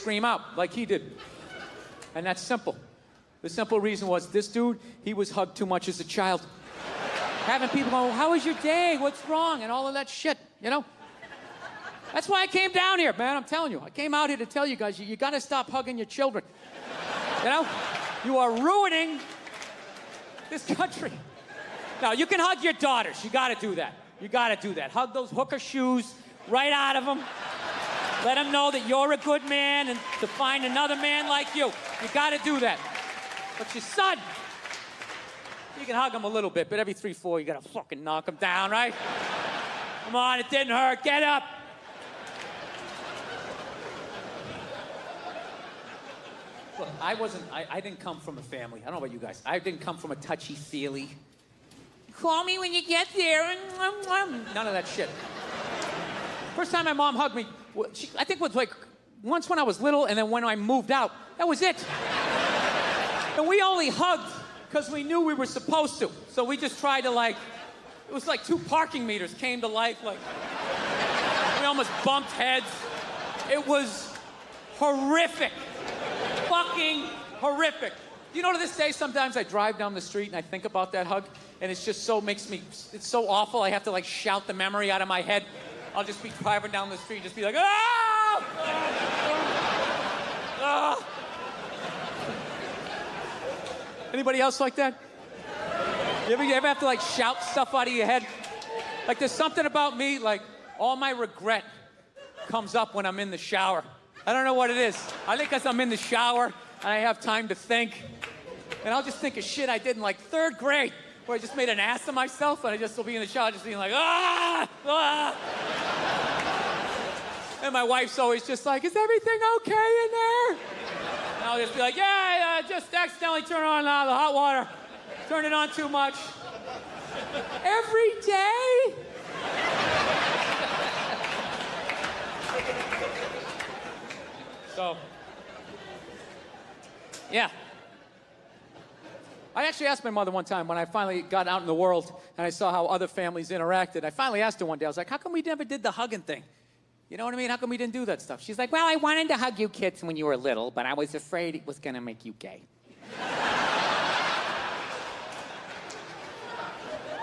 scream out like he did. And that's simple. The simple reason was this dude, he was hugged too much as a child. Having people go, how was your day? What's wrong? And all of that shit, you know? That's why I came down here, man. I'm telling you. I came out here to tell you guys, you got to stop hugging your children. You know? You are ruining this country. Now, you can hug your daughters. You got to do that. You got to do that. Hug those hooker shoes right out of them. Let them know that you're a good man and to find another man like you. You got to do that. But your son, you can hug him a little bit, but every 3-4, you got to fucking knock him down, right? Come on, it didn't hurt. Get up. Look, I didn't come from a family. I don't know about you guys. I didn't come from a touchy-feely. Call me when you get there. None of that shit. First time my mom hugged me, I think it was like once when I was little, and then when I moved out. That was it. And we only hugged because we knew we were supposed to. So we just tried to it was like 2 parking meters came to life. Like, we almost bumped heads. It was horrific. Fucking horrific. You know, to this day, sometimes I drive down the street and I think about that hug, and it's just it's so awful, I have to shout the memory out of my head. I'll just be driving down the street and just be like, ah! Ah! Anybody else like that? You ever have to shout stuff out of your head? There's something about me, all my regret comes up when I'm in the shower. I don't know what it is. I think because I'm in the shower and I have time to think. And I'll just think of shit I did in 3rd grade where I just made an ass of myself, and I just will be in the shower just being like, ah! Ah! And my wife's always just like, is everything okay in there? And I'll just be like, yeah, just accidentally turn on the hot water. Turn it on too much. Every day? So, yeah. I actually asked my mother one time when I finally got out in the world and I saw how other families interacted. I finally asked her one day, I was like, how come we never did the hugging thing? You know what I mean? How come we didn't do that stuff? She's like, well, I wanted to hug you kids when you were little, but I was afraid it was going to make you gay.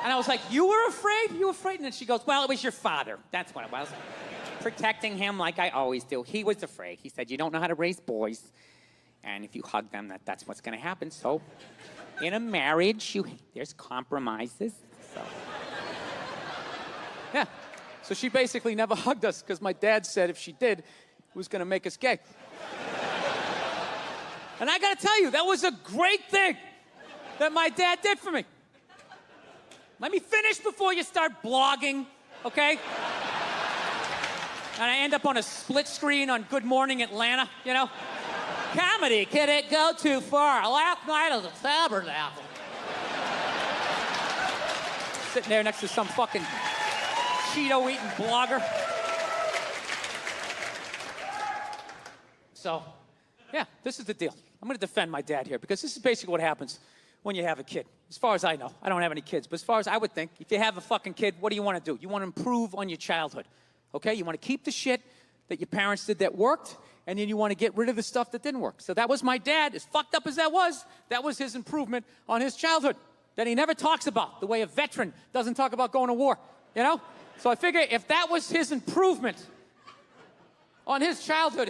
And I was like, you were afraid? You were afraid? And then she goes, well, it was your father. That's what it was. Protecting him like I always do. He was afraid. He said, you don't know how to raise boys. And if you hug them, that's what's going to happen. So in a marriage, there's compromises. So. Yeah. So she basically never hugged us because my dad said if she did, it was going to make us gay. And I got to tell you, that was a great thing that my dad did for me. Let me finish before you start blogging, okay? And I end up on a split screen on Good Morning Atlanta, you know? Comedy, can it go too far? Last night at the Tabernacle. Sitting there next to some fucking Cheeto-eating blogger. So, yeah, this is the deal. I'm going to defend my dad here because this is basically what happens when you have a kid. As far as I know, I don't have any kids, but as far as I would think, if you have a fucking kid, what do you want to do? You want to improve on your childhood, okay? You want to keep the shit that your parents did that worked, and then you want to get rid of the stuff that didn't work. So that was my dad, as fucked up as that was his improvement on his childhood that he never talks about, the way a veteran doesn't talk about going to war, you know? So I figure if that was his improvement on his childhood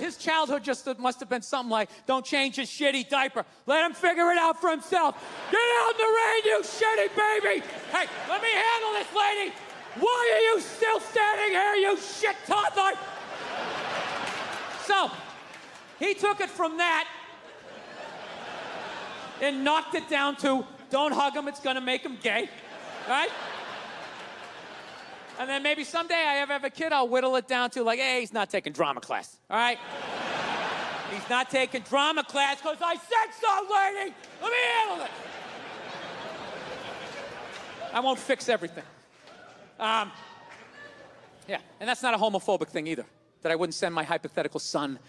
just must have been something like, don't change his shitty diaper. Let him figure it out for himself. Get out in the rain, you shitty baby. Hey, let me handle this, lady. Why are you still standing here, you shit toddler? So, he took it from that and knocked it down to, don't hug him, it's gonna make him gay, right? And then maybe someday I have a kid, I'll whittle it down to hey, he's not taking drama class, all right? He's not taking drama class because I said so, lady! Let me handle it! I won't fix everything. Yeah, and that's not a homophobic thing either, that I wouldn't send my hypothetical son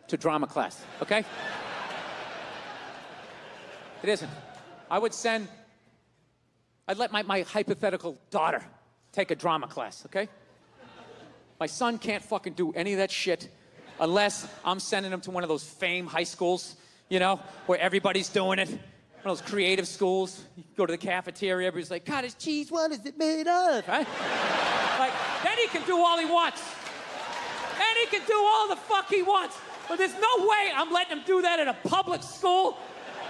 to drama class, okay? It isn't. I'd let my hypothetical daughter take a drama class, okay? My son can't fucking do any of that shit Unless I'm sending them to one of those fame high schools, you know, where everybody's doing it. One of those creative schools. You go to the cafeteria, everybody's like, cottage cheese, what is it made of? Right? Like, then he can do all he wants. Then he can do all the fuck he wants. But there's no way I'm letting him do that at a public school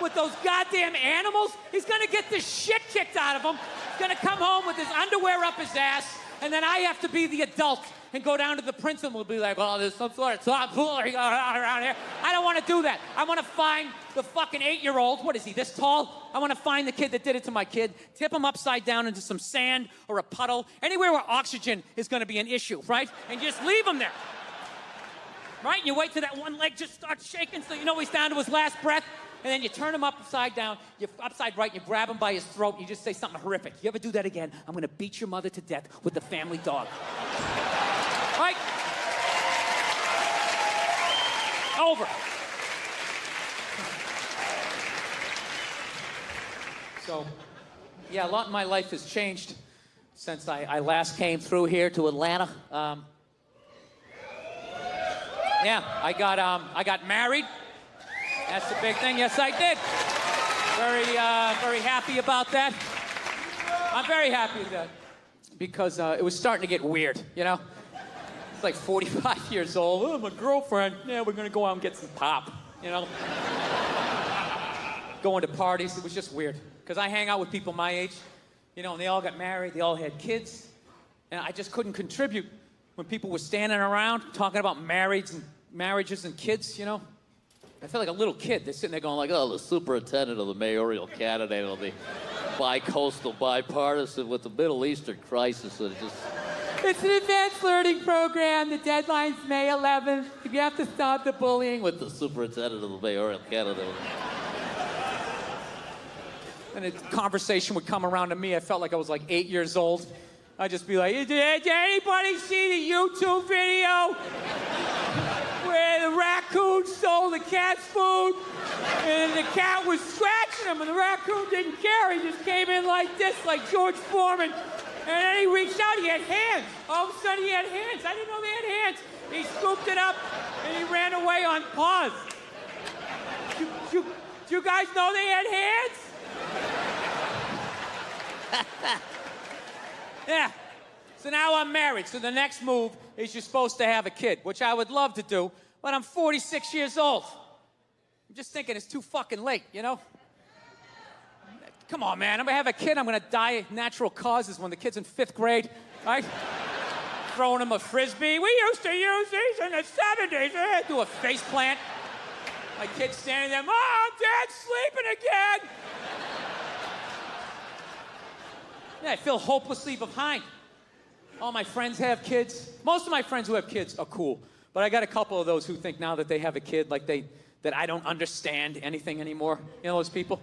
with those goddamn animals. He's gonna get the shit kicked out of him. He's gonna come home with his underwear up his ass, and then I have to be the adult and go down to the principal and be like, oh, there's some sort of tomfoolery going on around here. I don't want to do that. I want to find the fucking 8-year-old. What is he, this tall? I want to find the kid that did it to my kid, tip him upside down into some sand or a puddle, anywhere where oxygen is going to be an issue, right? And just leave him there. Right? And you wait till that one leg just starts shaking so you know he's down to his last breath. And then you turn him upside down, you're upside right, you grab him by his throat, you just say something horrific. You ever do that again, I'm gonna beat your mother to death with the family dog. Right? Over. So, yeah, a lot in my life has changed since I last came through here to Atlanta. Yeah, I got married. That's the big thing. Yes, I did. Very happy about that. I'm very happy with that because it was starting to get weird, you know? It's like 45 years old. Oh, my girlfriend. Yeah, we're gonna go out and get some pop, you know? Going to parties, it was just weird. Because I hang out with people my age, you know, and they all got married, they all had kids, and I just couldn't contribute when people were standing around talking about marriages and kids, you know? I felt like a little kid. They're sitting there going like, oh, the superintendent of the mayoral candidate will be bi-coastal, bipartisan with the Middle Eastern crisis. And it's an advanced learning program. The deadline's May 11th. You have to stop the bullying with the superintendent of the mayoral candidate. And the conversation would come around to me. I felt like I was like 8 years old. I'd just be like, did anybody see the YouTube video where the raccoon stole the cat's food and the cat was scratching him and the raccoon didn't care. He just came in like this, like George Foreman. And then he reached out, he had hands. All of a sudden he had hands. I didn't know they had hands. He scooped it up and he ran away on paws. Do you guys know they had hands? Yeah. So now I'm married. So the next move is you're supposed to have a kid, which I would love to do, but I'm 46 years old. I'm just thinking it's too fucking late, you know? Come on, man. I'm gonna have a kid. I'm gonna die of natural causes when the kid's in 5th grade, right? Throwing him a frisbee. We used to use these in the 70s. Do a face plant. My kid's standing there. Mom, Dad's sleeping again. Yeah, I feel hopelessly behind. All my friends have kids. Most of my friends who have kids are cool. But I got a couple of those who think now that they have a kid, like that I don't understand anything anymore. You know those people?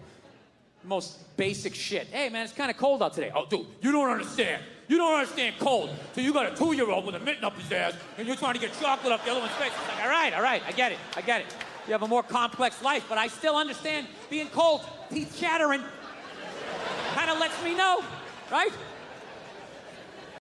Most basic shit. Hey, man, it's kind of cold out today. Oh, dude, you don't understand. You don't understand cold. So you got a 2-year-old with a mitten up his ass, and you're trying to get chocolate off the other one's face. It's like, all right, I get it. You have a more complex life, but I still understand being cold. Teeth chattering. Kind of lets me know, right?